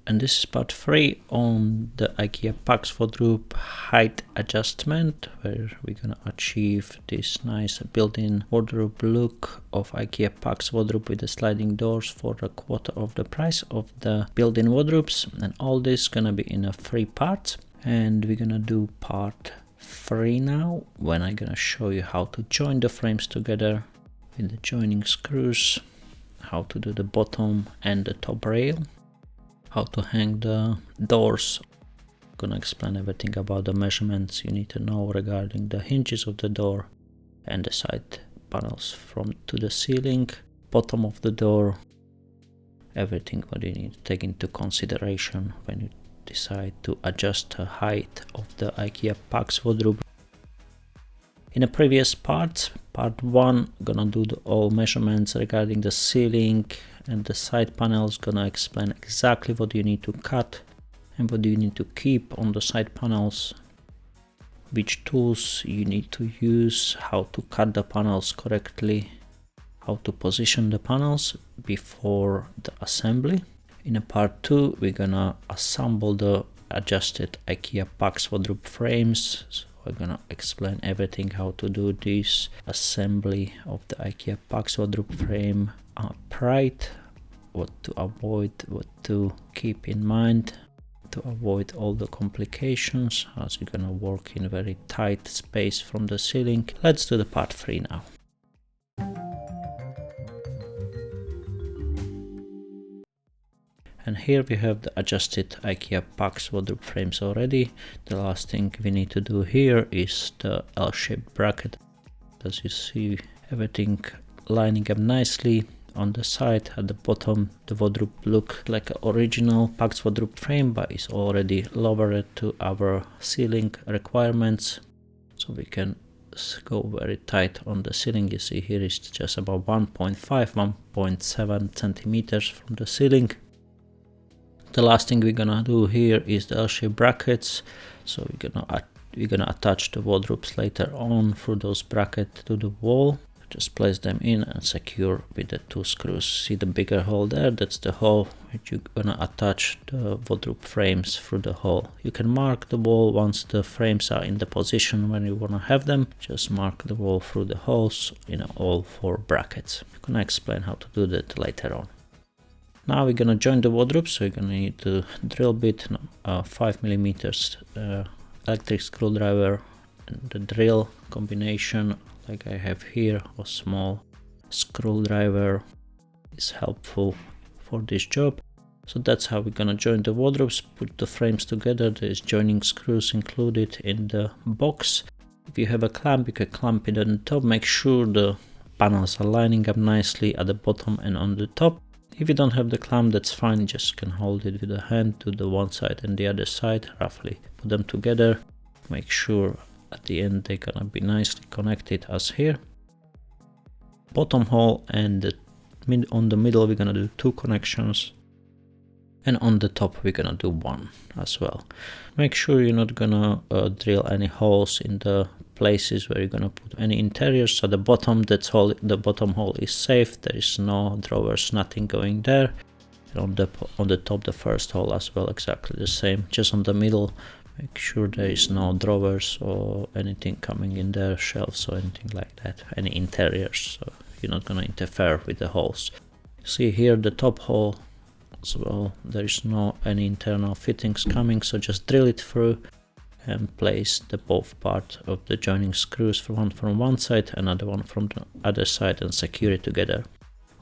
And this is part 3 on the IKEA PAX wardrobe height adjustment, where we're gonna achieve this nice built-in wardrobe look of IKEA PAX wardrobe with the sliding doors for a quarter of the price of the built-in wardrobes. And all this gonna be in a 3 parts, and we're gonna do part 3 now, when I'm gonna show you how to join the frames together with the joining screws, how to do the bottom and the top rail, how to hang the doors. I'm gonna explain everything about the measurements you need to know regarding the hinges of the door and the side panels from to the ceiling, bottom of the door, everything what you need to take into consideration when you decide to adjust the height of the IKEA PAX wardrobe. In the previous part 1, gonna do all measurements regarding the ceiling and the side panels, gonna explain exactly what you need to cut and what you need to keep on the side panels, which tools you need to use, how to cut the panels correctly, how to position the panels before the assembly. In a part 2, we're gonna assemble the adjusted IKEA PAX wardrobe frames. So we're gonna explain everything how to do this assembly of the IKEA PAX wardrobe frame upright, what to avoid, what to keep in mind to avoid all the complications, as you're gonna work in very tight space from the ceiling. Let's do the part 3 now. And here we have the adjusted IKEA PAX wardrobe frames already. The last thing we need to do here is the L-shaped bracket. As you see, everything lining up nicely. On the side, at the bottom, the wardrobe look like an original PAX wardrobe frame, but it's already lowered to our ceiling requirements. So we can go very tight on the ceiling. You see here is just about 1.7 centimeters from the ceiling. The last thing we're gonna do here is the L-shaped brackets. So we're gonna attach the wardrobes later on through those brackets to the wall. Just place them in and secure with the 2 screws. See the bigger hole there? That's the hole which you're gonna attach the wardrobe frames through the hole. You can mark the wall once the frames are in the position when you wanna have them. Just mark the wall through the holes in all 4 brackets. I'm gonna explain how to do that later on. Now we're gonna join the wardrobe, so you're gonna need a drill bit, 5mm electric screwdriver, and the drill combination like I have here, a small screwdriver is helpful for this job. So that's how we're gonna join the wardrobes, put the frames together. There's joining screws included in the box. If you have a clamp, you can clamp it on the top. Make sure the panels are lining up nicely at the bottom and on the top. If you don't have the clamp, that's fine, just can hold it with a hand to the one side and the other side, roughly put them together. Make sure at the end they're gonna be nicely connected as here. Bottom hole and on the middle we're gonna do 2 connections, and on the top we're gonna do 1 as well. Make sure you're not gonna drill any holes in the places where you're gonna put any interiors. So the bottom, the bottom hole is safe. There is no drawers, nothing going there. And on the top, the first hole as well, exactly the same. Just on the middle, make sure there is no drawers or anything coming in there, shelves or anything like that, any interiors, so you're not gonna interfere with the holes. See here the top hole as well, there is no any internal fittings coming, so just drill it through and place the both part of the joining screws, one from one side, another one from the other side, and secure it together.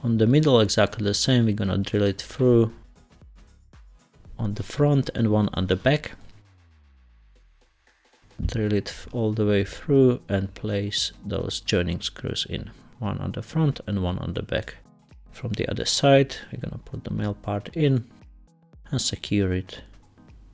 On the middle, exactly the same, we're gonna drill it through on the front and one on the back. Drill it all the way through and place those joining screws in, one on the front and one on the back. From the other side, we're gonna put the male part in and secure it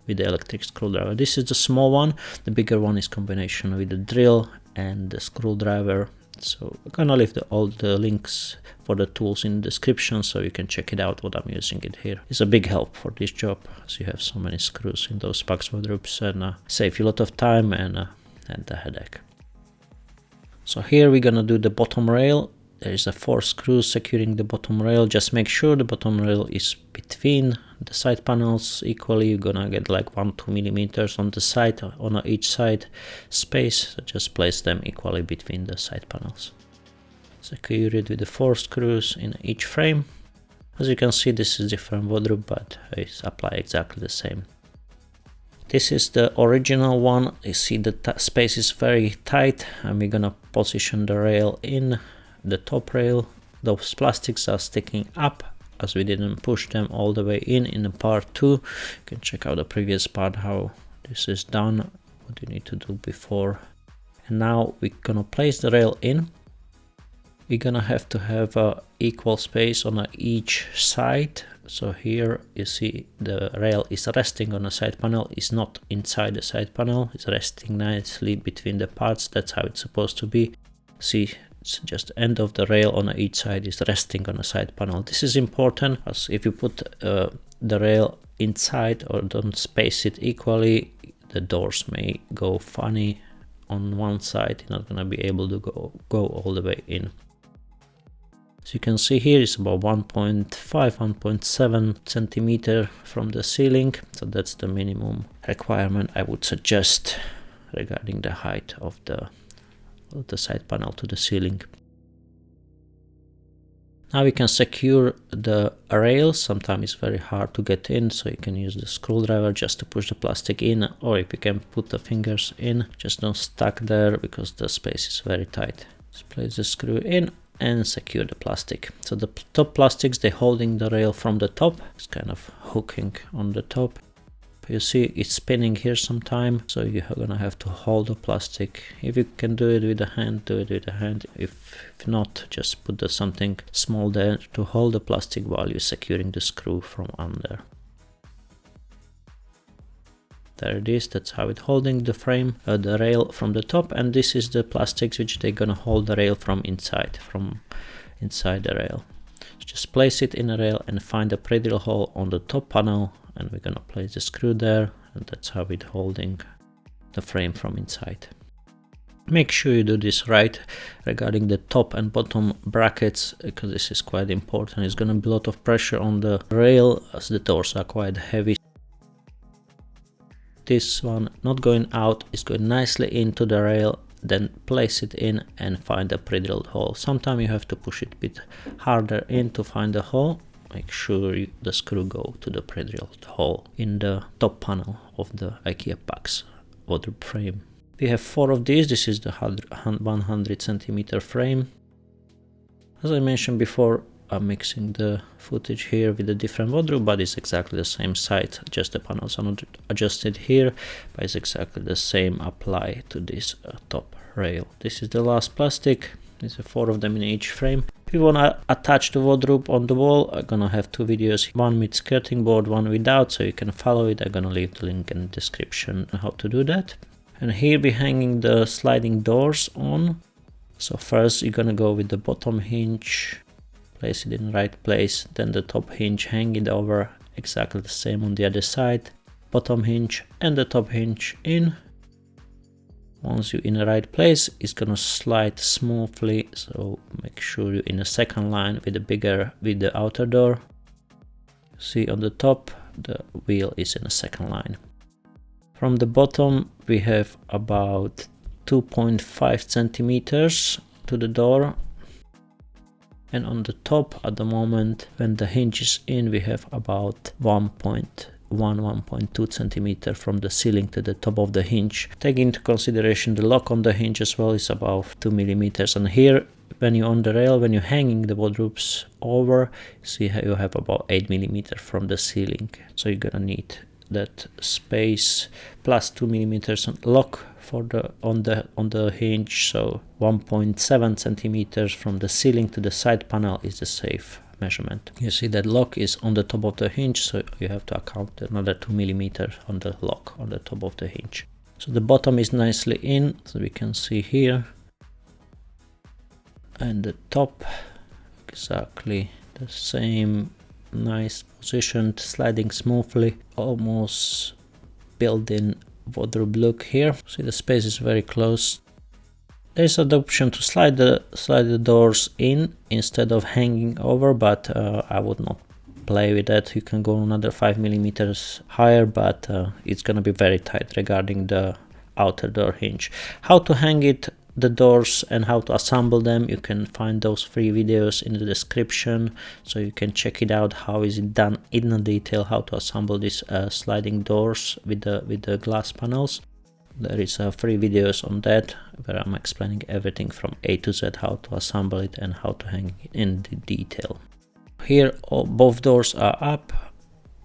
with the electric screwdriver. This is the small one. The bigger one is combination with the drill and the screwdriver. So I'm gonna leave all the links for the tools in the description, so you can check it out what I'm using it here. It's a big help for this job, as you have so many screws in those PAX wardrobes, and save you a lot of time and the headache. So here we're gonna do the bottom rail. there is a 4 screws securing the bottom rail. Just make sure the bottom rail is between the side panels equally. You're gonna get like 1-2 millimeters on the side, on each side space. So just place them equally between the side panels. Secure it with the 4 screws in each frame. As you can see, this is different wardrobe, but I apply exactly the same. This is the original one. You see the space is very tight, and we're gonna position the rail in the top rail. Those plastics are sticking up as we didn't push them all the way in the part 2. You can check out the previous part how this is done, what you need to do before. And now we're gonna place the rail in. We're gonna have to have equal space on each side. So here you see the rail is resting on a side panel, it's not inside the side panel, it's resting nicely between the parts. That's how it's supposed to be. See, it's just end of the rail on each side is resting on a side panel. This is important, as if you put the rail inside or don't space it equally, the doors may go funny on one side. You're not gonna be able to go all the way in. So you can see here it's about 1.5-1.7 centimeter from the ceiling. So that's the minimum requirement I would suggest regarding the height of the side panel to the ceiling. Now we can secure the rails. Sometimes it's very hard to get in, so you can use the screwdriver just to push the plastic in, or if you can put the fingers in, just don't stuck there because the space is very tight. Just place the screw in and secure the plastic. So the top plastics, they're holding the rail from the top. It's kind of hooking on the top. You see it's spinning here sometime, so you're gonna have to hold the plastic. If you can do it with a hand, do it with a hand. If not, just put something small there to hold the plastic while you're securing the screw from under. There it is, that's how it's holding the frame, the rail from the top, and this is the plastics which they're gonna hold the rail from inside the rail. So just place it in a rail and find a pre-drill hole on the top panel, and we're gonna place the screw there, and that's how it's holding the frame from inside. Make sure you do this right regarding the top and bottom brackets, because this is quite important. There's gonna be a lot of pressure on the rail as the doors are quite heavy. This one not going out, is going nicely into the rail, then place it in and find a pre-drilled hole. Sometimes you have to push it a bit harder in to find the hole. Make sure the screw go to the pre-drilled hole in the top panel of the IKEA PAX wardrobe frame. We have 4 of these. This is the 100 centimeter frame. As I mentioned before, I'm mixing the footage here with a different wardrobe, but it's exactly the same site, just the panels are not adjusted here, but it's exactly the same apply to this top rail. This is the last plastic. There's 4 of them in each frame. If you want to attach the wardrobe on the wall, I'm gonna have 2 videos, one with skirting board, one without, so you can follow it. I'm gonna leave the link in the description how to do that. And here we're hanging the sliding doors on. So first you're gonna go with the bottom hinge, place it in the right place, then the top hinge, hang it over exactly the same on the other side, bottom hinge and the top hinge in. Once you're in the right place, it's gonna slide smoothly, so make sure you're in the second line with the outer door. See on the top, the wheel is in the second line. From the bottom, we have about 2.5 centimeters to the door. And on the top at the moment, when the hinge is in, we have about 1.2 centimeter from the ceiling to the top of the hinge. Take into consideration the lock on the hinge as well is about 2 millimeters. And here, when you're on the rail, when you're hanging the wardrobes over, see how you have about 8 millimeters from the ceiling. So you're gonna need that space plus 2 millimeters lock for on the hinge. So 1.7 centimeters from the ceiling to the side panel is the safe measurement. You see that lock is on the top of the hinge, so you have to account another 2 millimeters on the lock on the top of the hinge. So the bottom is nicely in, so we can see here, and the top exactly the same, nice positioned, sliding smoothly, almost built-in wardrobe look here. See the space is very close There's an option to slide the doors in instead of hanging over, but I would not play with that. You can go another 5 millimeters higher, but it's gonna be very tight regarding the outer door hinge. How to hang it, the doors, and how to assemble them, you can find those 3 videos in the description, so you can check it out. How is it done in the detail, how to assemble these sliding doors with the glass panels. There is 3 videos on that where I'm explaining everything from A to Z, how to assemble it and how to hang it in the detail. Here both doors are up,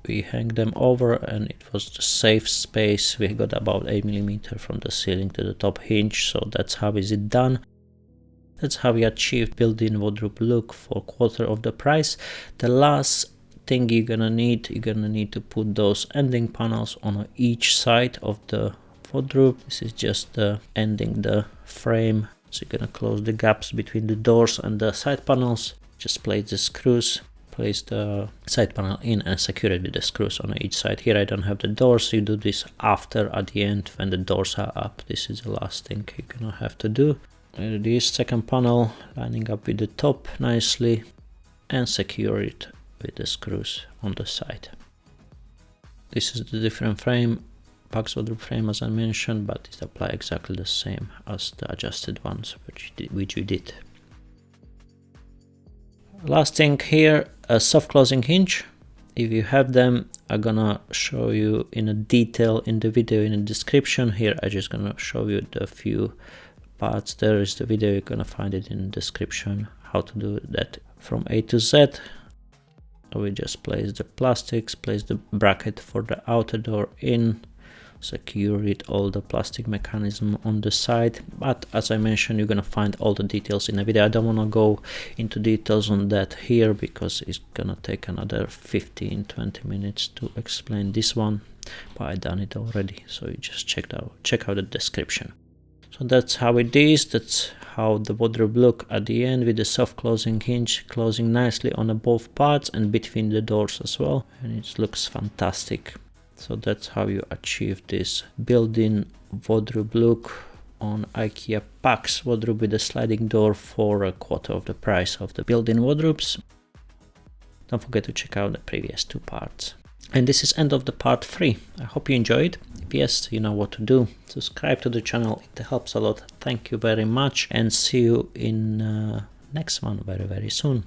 we hang them over, and it was the safe space. We got about 8 millimeters from the ceiling to the top hinge, so that's how is it done. That's how we achieved built-in wardrobe look for quarter of the price. The last thing you're gonna need to put those ending panels on each side of the wardrobe. This is just ending the frame, so you're gonna close the gaps between the doors and the side panels. Just place the screws, place the side panel in and secure it with the screws on each side. Here I don't have the doors, so you do this after, at the end, when the doors are up. This is the last thing you're gonna have to do. This second panel lining up with the top nicely and secure it with the screws on the side. This is the different frame, PAX wardrobe frame as I mentioned, but it applies exactly the same as the adjusted ones which we did. Last thing here, a soft closing hinge. If you have them, I'm gonna show you in a detail in the video in the description. Here I'm just gonna show you the few parts. There is the video, you're gonna find it in the description how to do that from A to Z. We just place the plastics, place the bracket for the outer door in, secure it, all the plastic mechanism on the side. But as I mentioned, you're gonna find all the details in the video. I don't want to go into details on that here because it's gonna take another 15-20 minutes to explain this one, but I done it already, so you just check out the description. So that's how it is. That's how the wardrobe look at the end, with the soft closing hinge closing nicely on both parts and between the doors as well, and it looks fantastic. So that's how you achieve this built-in wardrobe look on IKEA PAX wardrobe with a sliding door for a quarter of the price of the built-in wardrobes. Don't forget to check out the previous 2 parts. And this is end of the part 3. I hope you enjoyed. If yes, you know what to do. Subscribe to the channel, it helps a lot. Thank you very much, and see you in next one very soon.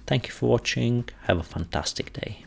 Thank you for watching. Have a fantastic day.